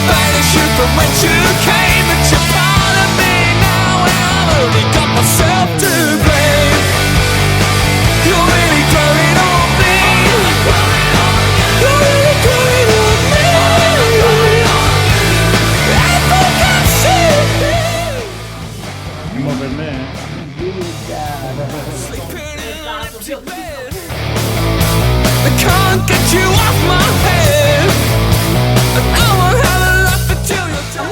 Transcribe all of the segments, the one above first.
banish you from whence you came. But you're part of me now, and I've only got myself to blame. You're really growing on me. You're really growing on me. I forgot you. Muover me? Sleeping in an empty bed. I can't get you off my head. And I won't have a laugh until you're dead.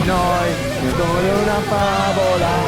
Noi sono una favola.